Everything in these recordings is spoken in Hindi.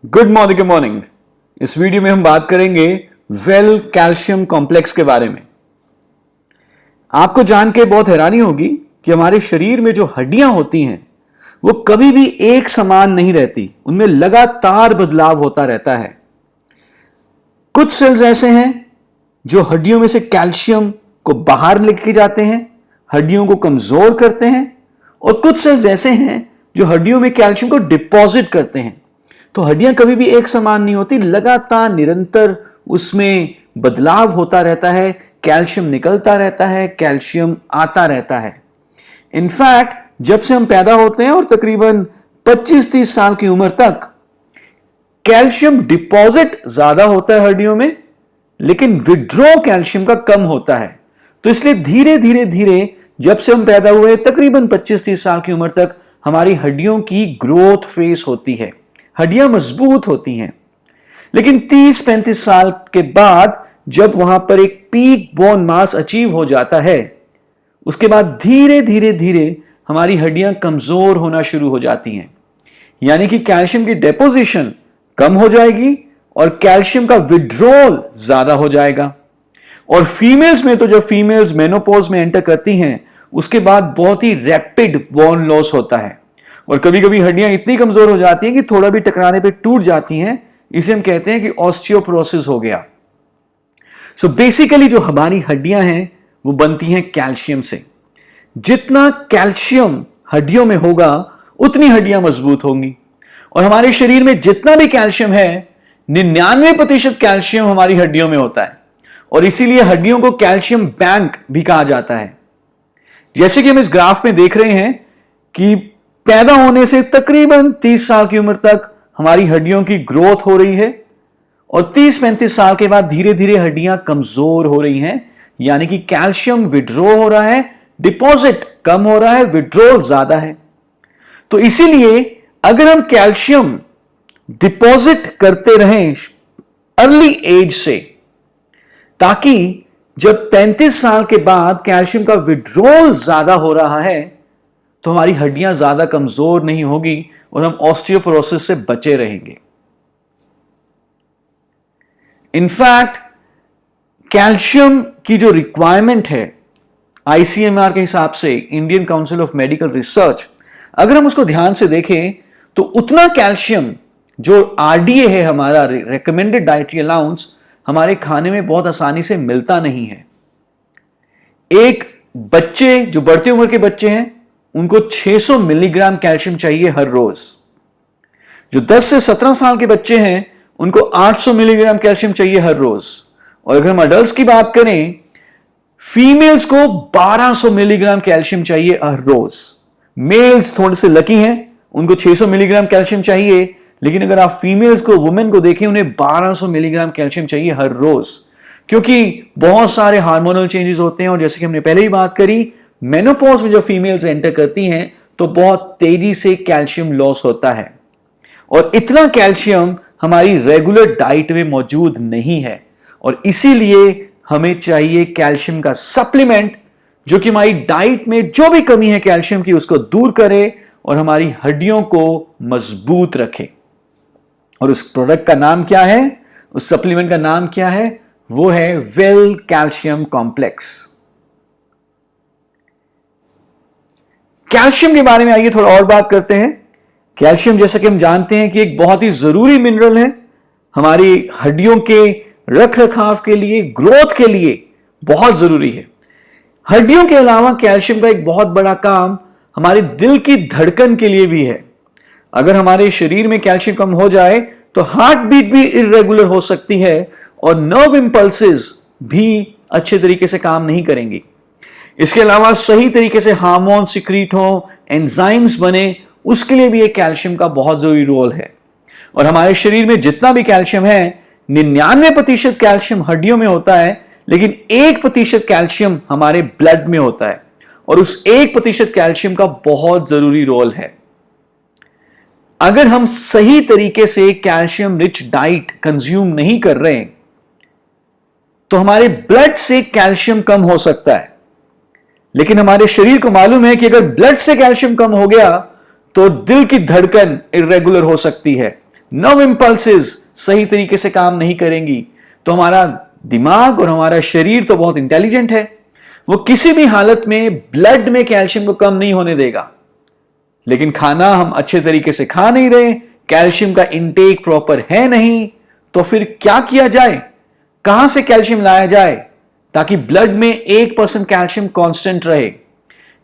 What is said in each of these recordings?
Good morning. इस वीडियो में हम बात करेंगे वेल कैल्शियम कॉम्प्लेक्स के बारे में। आपको जान के बहुत हैरानी होगी कि हमारे शरीर में जो हड्डियां होती हैं वो कभी भी एक समान नहीं रहती, उनमें लगातार बदलाव होता रहता है। कुछ सेल्स ऐसे हैं जो हड्डियों में से कैल्शियम को बाहर लेके जाते हैं, हड्डियों को कमजोर करते हैं, और कुछ सेल्स ऐसे हैं जो हड्डियों में कैल्शियम को डिपॉजिट करते हैं। तो हड्डियां कभी भी एक समान नहीं होती, लगातार निरंतर उसमें बदलाव होता रहता है, कैल्शियम निकलता रहता है, कैल्शियम आता रहता है। इनफैक्ट जब से हम पैदा होते हैं और तकरीबन 25-30 साल की उम्र तक कैल्शियम डिपॉजिट ज्यादा होता है हड्डियों में, लेकिन विड्रॉ कैल्शियम का कम होता है। तो इसलिए धीरे धीरे धीरे जब से हम पैदा हुए तकरीबन 25-30 साल की उम्र तक हमारी हड्डियों की ग्रोथ फेज होती है, हड्डियां मजबूत होती हैं। लेकिन 30-35 साल के बाद जब वहां पर एक पीक बोन मास अचीव हो जाता है, उसके बाद धीरे धीरे धीरे हमारी हड्डियां कमजोर होना शुरू हो जाती हैं। यानी कि कैल्शियम की डिपोजिशन कम हो जाएगी और कैल्शियम का विड्रॉल ज्यादा हो जाएगा। और फीमेल्स में तो जब फीमेल्स मेनोपॉज में एंटर करती हैं उसके बाद बहुत ही रैपिड बोन लॉस होता है, और कभी कभी हड्डियां इतनी कमजोर हो जाती हैं कि थोड़ा भी टकराने पे टूट जाती हैं। इसे हम कहते हैं कि ऑस्टियोपोरोसिस हो गया। सो बेसिकली जो हमारी हड्डियां हैं वो बनती हैं कैल्शियम से। जितना कैल्शियम हड्डियों में होगा उतनी हड्डियां मजबूत होंगी। और हमारे शरीर में जितना भी कैल्शियम है 99% कैल्शियम हमारी हड्डियों में होता है, और इसीलिए हड्डियों को कैल्शियम बैंक भी कहा जाता है। जैसे कि हम इस ग्राफ में देख रहे हैं कि पैदा होने से तकरीबन 30 साल की उम्र तक हमारी हड्डियों की ग्रोथ हो रही है, और 30-35 साल के बाद धीरे धीरे हड्डियां कमजोर हो रही हैं। यानी कि कैल्शियम विड्रॉ हो रहा है, डिपॉजिट कम हो रहा है, विड्रॉल ज्यादा है। तो इसीलिए अगर हम कैल्शियम डिपॉजिट करते रहें अर्ली एज से, ताकि जब 35 साल के बाद कैल्शियम का विड्रॉल ज्यादा हो रहा है तो हमारी हड्डियां ज्यादा कमजोर नहीं होगी और हम ऑस्टियोपोरोसिस से बचे रहेंगे। इनफैक्ट कैल्शियम की जो रिक्वायरमेंट है आईसीएमआर के हिसाब से, Indian council of medical research, अगर हम उसको ध्यान से देखें तो उतना कैल्शियम जो आरडीए है, हमारा रिकमेंडेड डाइटरी अलाउंस, हमारे खाने में बहुत आसानी से मिलता नहीं है। एक बच्चे जो बढ़ती उम्र के बच्चे हैं उनको 600 मिलीग्राम कैल्शियम चाहिए हर रोज। जो 10 से 17 साल के बच्चे हैं उनको 800 मिलीग्राम कैल्शियम चाहिए हर रोज। और अगर हम अडल्ट्स की बात करें, फीमेल्स को 1200 मिलीग्राम कैल्शियम चाहिए हर रोज। मेल्स थोड़े से लकी हैं, उनको 600 मिलीग्राम कैल्शियम चाहिए, लेकिन अगर आप फीमेल्स को, वुमेन को देखें, उन्हें 1200 मिलीग्राम कैल्शियम चाहिए हर रोज, क्योंकि बहुत सारे हार्मोनल चेंजेस होते हैं। और जैसे कि हमने पहले ही बात करी, मेनोपॉज में जब फीमेल्स एंटर करती हैं तो बहुत तेजी से कैल्शियम लॉस होता है, और इतना कैल्शियम हमारी रेगुलर डाइट में मौजूद नहीं है। और इसीलिए हमें चाहिए कैल्शियम का सप्लीमेंट जो कि हमारी डाइट में जो भी कमी है कैल्शियम की उसको दूर करे और हमारी हड्डियों को मजबूत रखे। और उस प्रोडक्ट का नाम क्या है, उस सप्लीमेंट का नाम क्या है? वो है वेल कैल्शियम कॉम्प्लेक्स। कैल्शियम के बारे में आइए थोड़ा और बात करते हैं। कैल्शियम, जैसा कि हम जानते हैं कि एक बहुत ही जरूरी मिनरल है, हमारी हड्डियों के रख रखाव के लिए, ग्रोथ के लिए बहुत जरूरी है। हड्डियों के अलावा कैल्शियम का एक बहुत बड़ा काम हमारे दिल की धड़कन के लिए भी है। अगर हमारे शरीर में कैल्शियम कम हो जाए तो हार्ट बीट भी इरेगुलर हो सकती है और नर्व इंपल्सेस भी अच्छे तरीके से काम नहीं करेंगी। इसके अलावा सही तरीके से हार्मोन सिक्रीट हो, एंजाइम्स बने, उसके लिए भी एक कैल्शियम का बहुत जरूरी रोल है। और हमारे शरीर में जितना भी कैल्शियम है, 99% कैल्शियम हड्डियों में होता है, लेकिन 1% कैल्शियम हमारे ब्लड में होता है, और उस 1% कैल्शियम का बहुत जरूरी रोल है। अगर हम सही तरीके से कैल्शियम रिच डाइट कंज्यूम नहीं कर रहे तो हमारे ब्लड से कैल्शियम कम हो सकता है, लेकिन हमारे शरीर को मालूम है कि अगर ब्लड से कैल्शियम कम हो गया तो दिल की धड़कन इरेगुलर हो सकती है, नर्व इंपल्सेस सही तरीके से काम नहीं करेंगी, तो हमारा दिमाग और हमारा शरीर तो बहुत इंटेलिजेंट है, वो किसी भी हालत में ब्लड में कैल्शियम को कम नहीं होने देगा। लेकिन खाना हम अच्छे तरीके से खा नहीं रहे, कैल्शियम का इनटेक प्रॉपर है नहीं, तो फिर क्या किया जाए, कहां से कैल्शियम लाया जाए ताकि ब्लड में 1% कैल्शियम कांस्टेंट रहे।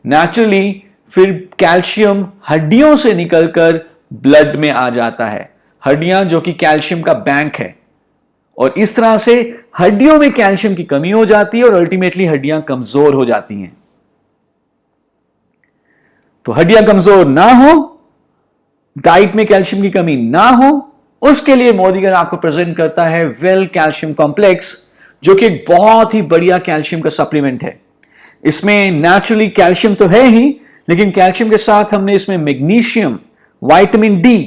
नेचुरली फिर कैल्शियम हड्डियों से निकलकर ब्लड में आ जाता है, हड्डियां जो कि कैल्शियम का बैंक है, और इस तरह से हड्डियों में कैल्शियम की कमी हो जाती है और अल्टीमेटली हड्डियां कमजोर हो जाती हैं। तो हड्डियां कमजोर ना हो, डाइट में कैल्शियम की कमी ना हो, उसके लिए मोदीगढ़ आपको प्रेजेंट करता है वेल कैल्शियम कॉम्प्लेक्स, जो कि एक बहुत ही बढ़िया कैल्शियम का सप्लीमेंट है। इसमें नेचुरली कैल्शियम तो है ही, लेकिन कैल्शियम के साथ हमने इसमें मैग्नीशियम, विटामिन डी,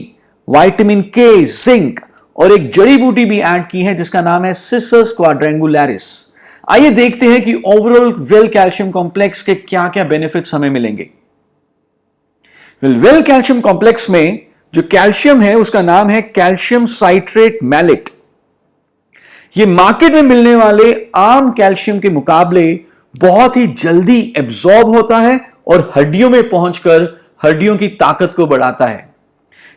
विटामिन के, जिंक और एक जड़ी बूटी भी ऐड की है जिसका नाम है सिसस क्वाड्रेंगुलरिस। आइए देखते हैं कि ओवरऑल वेल कैल्शियम कॉम्प्लेक्स के क्या क्या बेनिफिट्स हमें मिलेंगे। वेल कैल्शियम कॉम्प्लेक्स में जो कैल्शियम है उसका नाम है कैल्शियम साइट्रेट मैलेट। यह मार्केट में मिलने वाले आम कैल्शियम के मुकाबले बहुत ही जल्दी एब्जॉर्ब होता है और हड्डियों में पहुंचकर हड्डियों की ताकत को बढ़ाता है।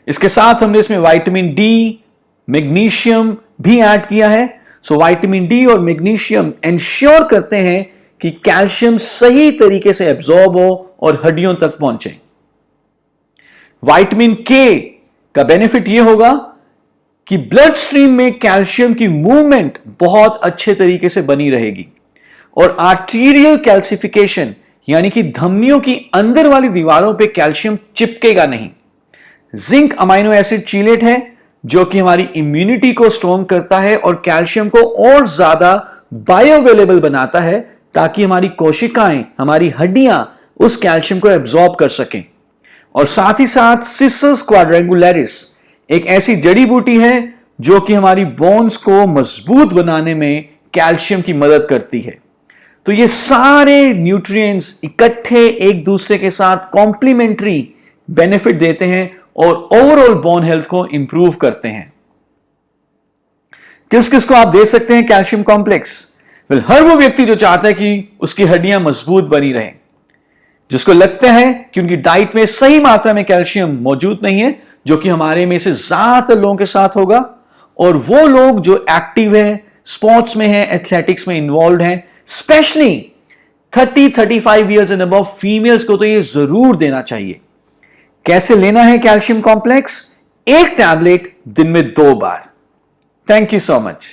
इसके साथ हमने इसमें विटामिन डी, मैग्नीशियम भी ऐड किया है। सो विटामिन डी और मैग्नीशियम इंश्योर करते हैं कि कैल्शियम सही तरीके से एब्जॉर्ब हो और हड्डियों तक पहुंचे। विटामिन के का बेनिफिट यह होगा कि ब्लड स्ट्रीम में कैल्शियम की मूवमेंट बहुत अच्छे तरीके से बनी रहेगी और आर्टीरियल कैल्सिफिकेशन यानी कि धमनियों की अंदर वाली दीवारों पे कैल्शियम चिपकेगा नहीं। जिंक अमाइनो एसिड चीलेट है जो कि हमारी इम्यूनिटी को स्ट्रॉन्ग करता है और कैल्शियम को और ज्यादा बायोअवेलेबल बनाता है ताकि हमारी कोशिकाएं, हमारी हड्डियां उस कैल्शियम को एब्जॉर्ब कर सकें। और साथ ही साथ सिसस क्वाड्रेंगुलरिस एक ऐसी जड़ी बूटी है जो कि हमारी बोन्स को मजबूत बनाने में कैल्शियम की मदद करती है। तो ये सारे न्यूट्रिएंट्स इकट्ठे एक दूसरे के साथ कॉम्प्लीमेंट्री बेनिफिट देते हैं और ओवरऑल बोन हेल्थ को इंप्रूव करते हैं। किस किस को आप दे सकते हैं कैल्शियम कॉम्प्लेक्स? हर वो व्यक्ति जो चाहता है कि उसकी हड्डियां मजबूत बनी रहें, जिसको लगता है कि उनकी डाइट में सही मात्रा में कैल्शियम मौजूद नहीं है, जो कि हमारे में से ज्यादातर लोगों के साथ होगा, और वो लोग जो एक्टिव है, स्पोर्ट्स में है, एथलेटिक्स में इन्वॉल्व हैं, specially 30-35 years and above females को तो ये जरूर देना चाहिए। कैसे लेना है कैल्शियम कॉम्प्लेक्स? एक टैबलेट दिन में 2 बार। Thank you so much.